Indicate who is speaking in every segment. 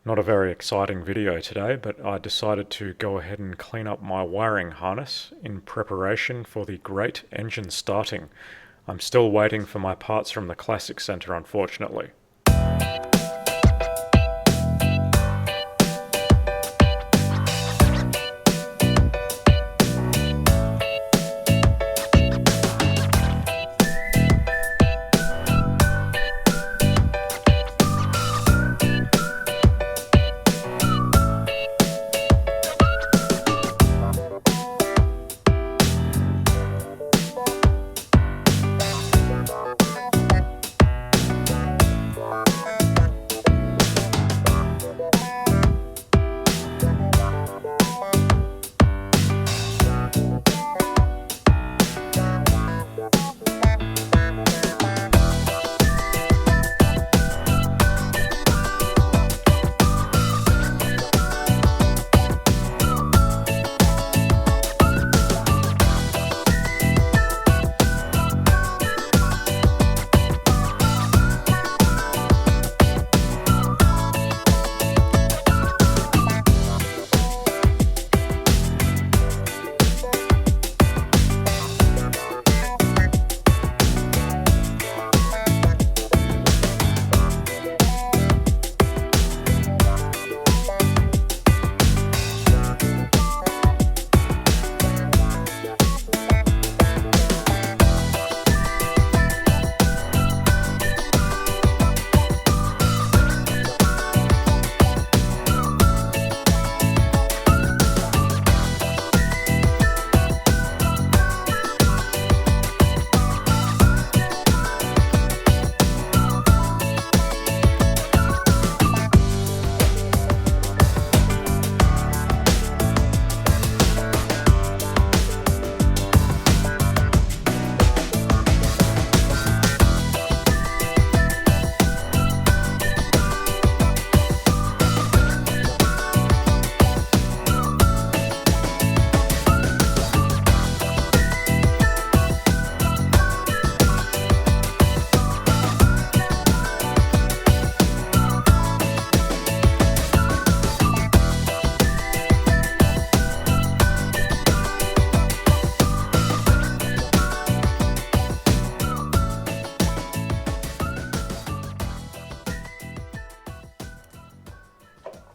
Speaker 1: Not a very exciting video today, but I decided to go ahead and clean up my wiring harness in preparation for the great engine starting. I'm still waiting for my parts from the Classic Center, unfortunately.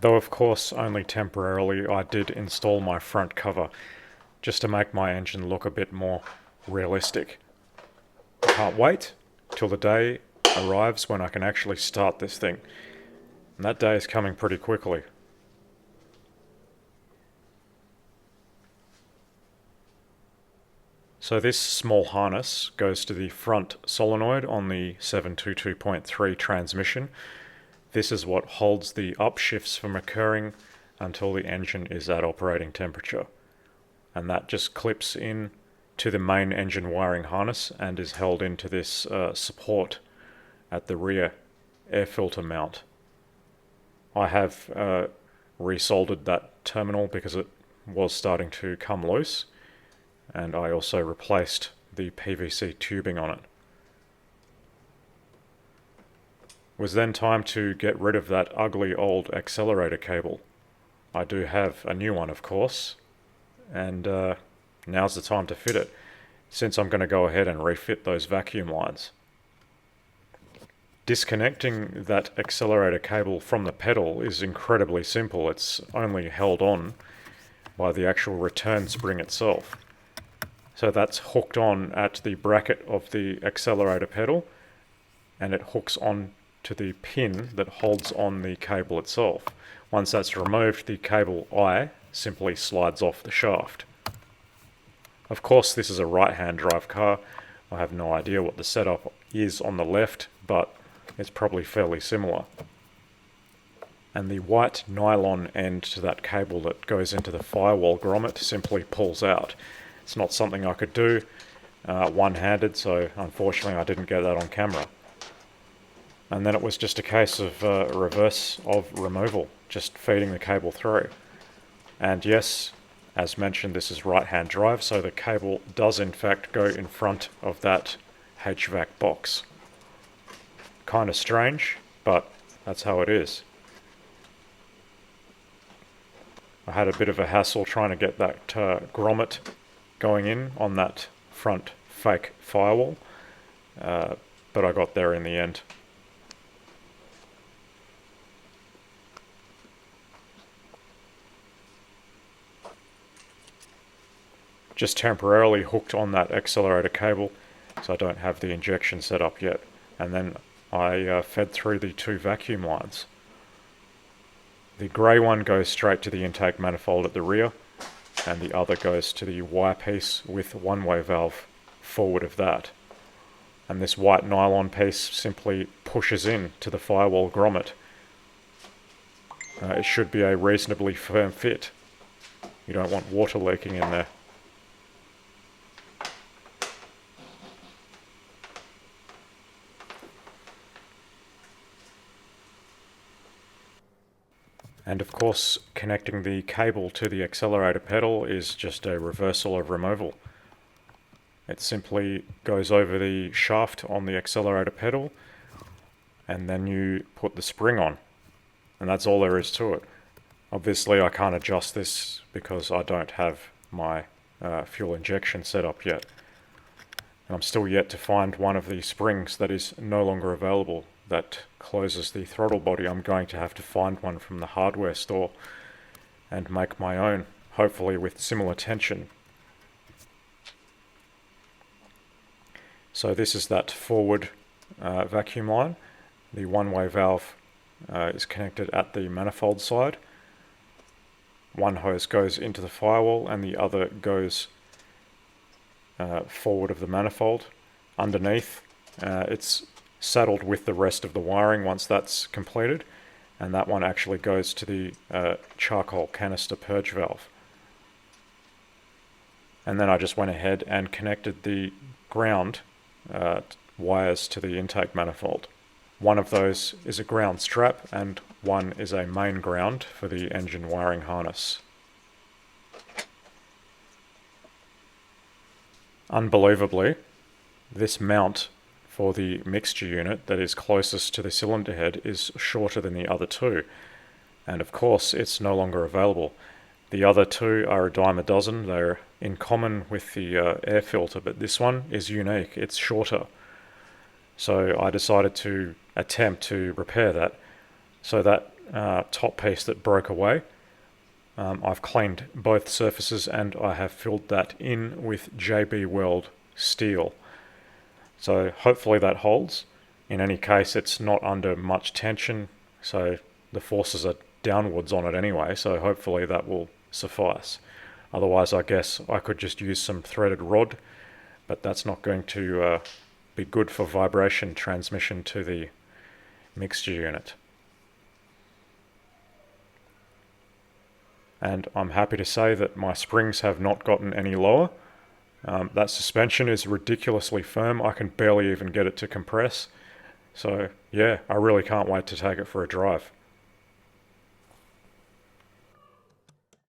Speaker 1: Though of course only temporarily, I did install my front cover just to make my engine look a bit more realistic. I can't wait till the day arrives when I can actually start this thing, and that day is coming pretty quickly. So this small harness goes to the front solenoid on the 722.3 transmission. This is what holds the upshifts from occurring until the engine is at operating temperature. And that just clips in to the main engine wiring harness and is held into this support at the rear air filter mount. I have resoldered that terminal because it was starting to come loose, and I also replaced the PVC tubing on it. It was then time to get rid of that ugly old accelerator cable. I do have a new one, of course, and now's the time to fit it, since I'm going to go ahead and refit those vacuum lines. Disconnecting that accelerator cable from the pedal is incredibly simple. It's only held on by the actual return spring itself. So that's hooked on at the bracket of the accelerator pedal, and it hooks on to the pin that holds on the cable itself. Once that's removed, the cable eye simply slides off the shaft. Of course, this is a right-hand drive car. I have no idea what the setup is on the left, but it's probably fairly similar. And the white nylon end to that cable that goes into the firewall grommet simply pulls out. It's not something I could do one-handed, so unfortunately I didn't get that on camera. And then it was just a case of reverse of removal, just feeding the cable through. And yes, as mentioned, this is right-hand drive, so the cable does in fact go in front of that HVAC box. Kind of strange, but that's how it is. I had a bit of a hassle trying to get that grommet going in on that front fake firewall, but I got there in the end. Just temporarily hooked on that accelerator cable, so I don't have the injection set up yet, and then I fed through the 2 vacuum lines. The grey one goes straight to the intake manifold at the rear, and the other goes to the wire piece with one-way valve forward of that. And this white nylon piece simply pushes in to the firewall grommet. It should be a reasonably firm fit. You don't want water leaking in there. And of course, connecting the cable to the accelerator pedal is just a reversal of removal. It simply goes over the shaft on the accelerator pedal, and then you put the spring on. And that's all there is to it. Obviously I can't adjust this because I don't have my fuel injection set up yet. And I'm still yet to find one of the springs that is no longer available that closes the throttle body. I'm going to have to find one from the hardware store and make my own, hopefully with similar tension. So this is that forward vacuum line. The one-way valve is connected at the manifold side. One hose goes into the firewall and the other goes forward of the manifold. Underneath, it's saddled with the rest of the wiring once that's completed, and that one actually goes to the charcoal canister purge valve. And then I just went ahead and connected the ground wires to the intake manifold. One of those is a ground strap and one is a main ground for the engine wiring harness. Unbelievably, this mount for the mixture unit that is closest to the cylinder head is shorter than the other two, and of course it's no longer available. The other two are a dime a dozen. They're in common with the air filter, but this one is unique. It's shorter. So I decided to attempt to repair that. So that top piece that broke away, I've cleaned both surfaces and I have filled that in with JB Weld steel. So hopefully that holds. In any case, it's not under much tension, so the forces are downwards on it anyway, so hopefully that will suffice. Otherwise, I guess I could just use some threaded rod, but that's not going to be good for vibration transmission to the mixture unit. And I'm happy to say that my springs have not gotten any lower. That suspension is ridiculously firm. I can barely even get it to compress. So yeah, I really can't wait to take it for a drive.